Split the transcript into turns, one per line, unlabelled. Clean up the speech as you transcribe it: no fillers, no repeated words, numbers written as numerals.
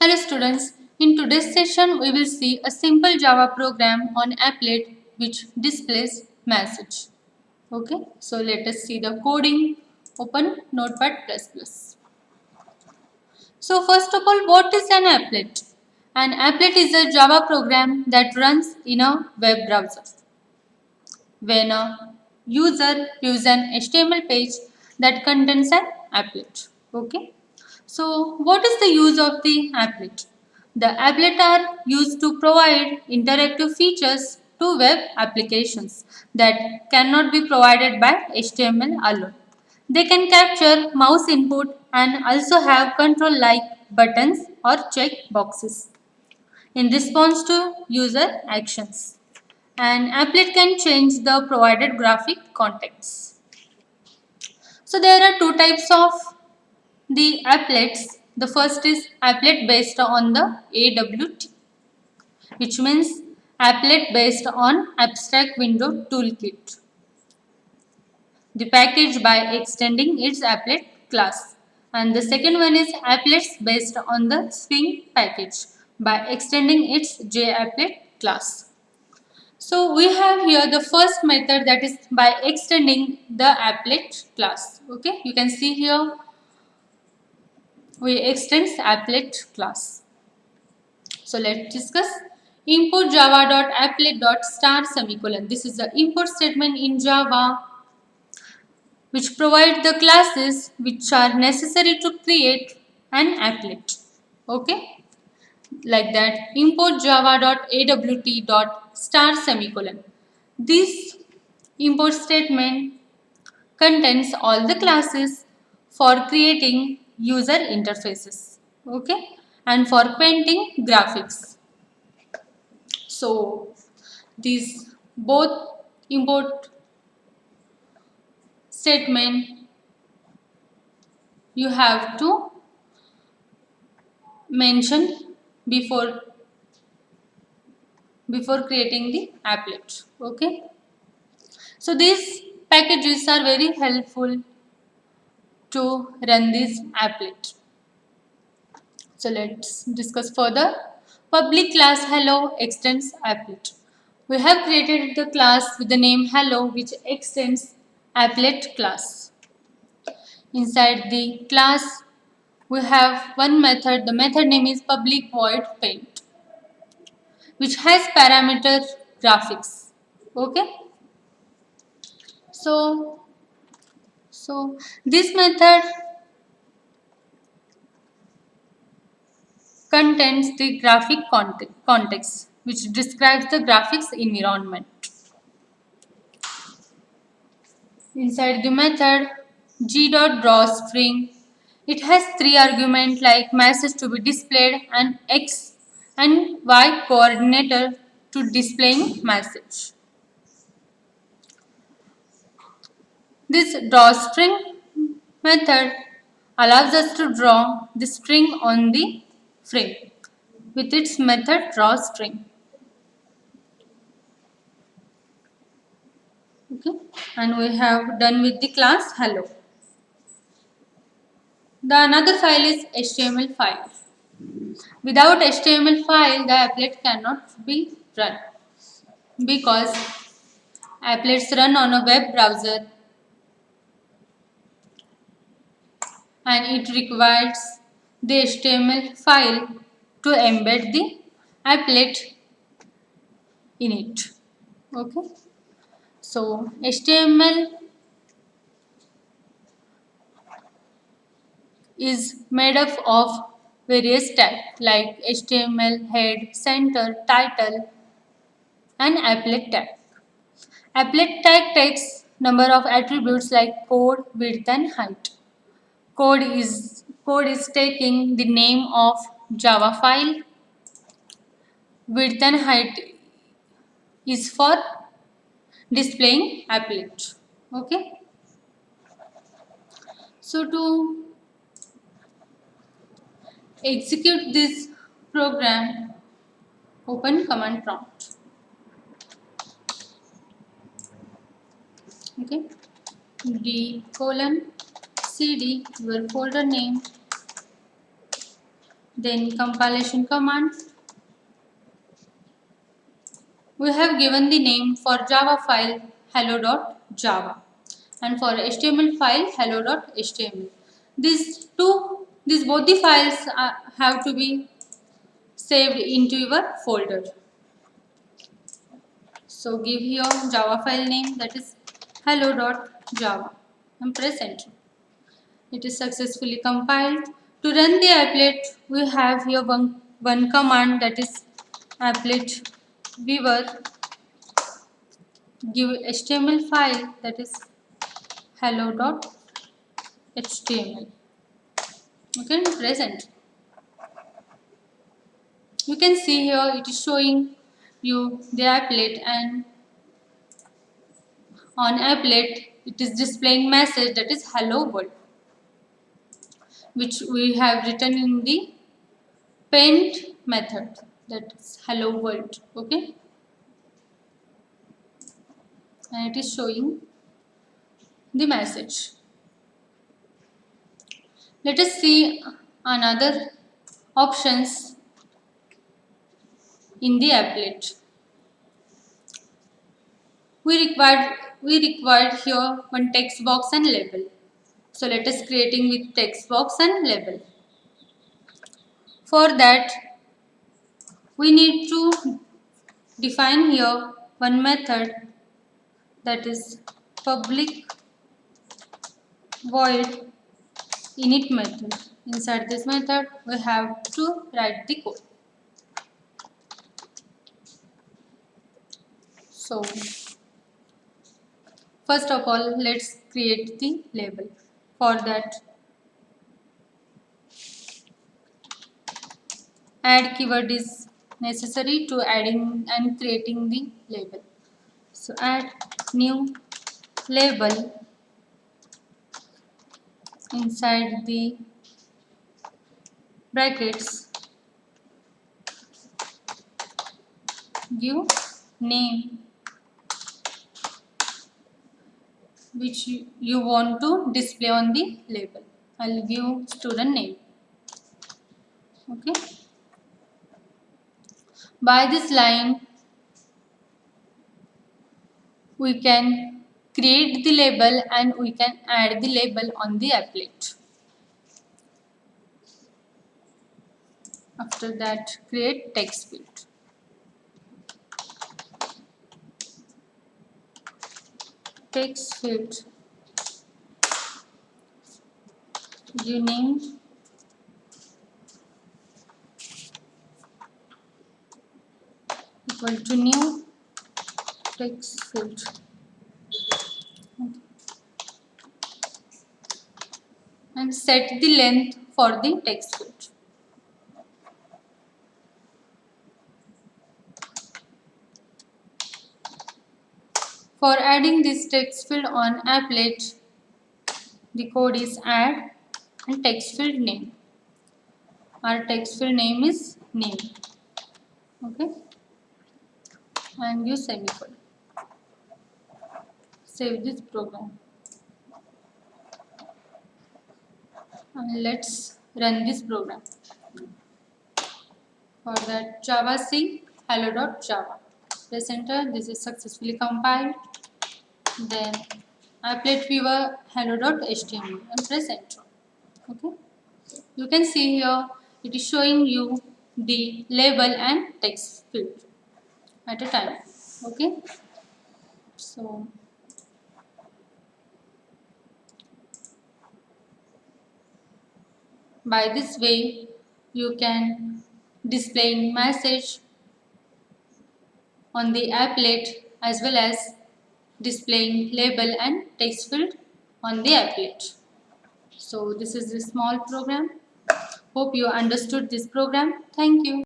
Hello students, in today's session we will see a simple Java program on applet which displays message. Okay, so let us see the coding. Open Notepad++. So first of all, what is an applet? An applet is a Java program that runs in a web browser. When a user uses an HTML page that contains an applet. Okay. So what is the use of the applet? The applet are used to provide interactive features to web applications that cannot be provided by HTML alone. They can capture mouse input and also have control like buttons or check boxes in response to user actions. An applet can change the provided graphic context. So there are two types of the applets. The first is applet based on the AWT, which means applet based on Abstract Window Toolkit, the package by extending its applet class. And the second one is applets based on the Swing package by extending its JApplet class. So we have here the first method, that is by extending the applet class. Okay, you can see here we extend applet class. So let's discuss import java.applet.star semicolon. This is the import statement in Java which provide the classes which are necessary to create an applet. Okay, like that, import java.awt.star semicolon. This import statement contains all the classes for creating user interfaces, okay, and for painting graphics. So these both import statement you have to mention before creating the applet. Okay, so these packages are very helpful to run this applet. So let's discuss further. Public class hello extends applet. We have created the class with the name hello which extends applet class. Inside the class we have one method. The method name is public void paint, which has parameter graphics. Okay. So this method contains the graphic context which describes the graphics environment. Inside the method g.drawString, it has three arguments like message to be displayed and x and y coordinator to displaying message. This drawString method allows us to draw the string on the frame with its method drawString. Okay, and we have done with the class hello. The another file is HTML file. Without HTML file, the applet cannot be run because applets run on a web browser and it requires the HTML file to embed the applet in it. Okay, so HTML is made up of various tags like HTML, head, center, title, and applet tag. Applet tag takes number of attributes like code, width, and height. Code is taking the name of Java file. Width and height is for displaying applet. Okay. So to execute this program, open command prompt. Okay, d:/cd your folder name Then compilation command. We have given the name for Java file hello.java and for HTML file hello.html. These both the files have to be saved into your folder. So give here Java file name, that is hello.java, and press enter. It is successfully compiled. To run the applet, we have here one command, that is applet viewer. Give HTML file, that is hello.html. Okay, press enter. You can see here it is showing you the applet, and on applet it is displaying message, that is hello world, which we have written in the paint method, that is hello world. Okay, and it is showing the message. Let us see another options in the applet. We required here one text box and label. So let us creating with text box and label. For that, we need to define here one method, that is public void init method. Inside this method, we have to write the code. So first of all, let's create the label. For that, add keyword is necessary to adding and creating the label. So add new label. Inside the brackets, give name which you want to display on the label. I'll give student name. Okay. By this line, we can create the label and we can add the label on the applet. After that, create text field. Text field. Give name. Equal to new text field. And set the length for the text field. For adding this text field on applet, the code is add and text field name. Our text field name is name. Okay, and use semicolon. Save this program and let's run this program. For that, Java C hello.java. Press enter. This is successfully compiled. Then applet viewer hello.html and press enter. Okay, you can see here it is showing you the label and text field at a time. Okay, so by this way you can display message on the applet as well as displaying label and text field on the applet. So this is a small program. Hope you understood this program. Thank you.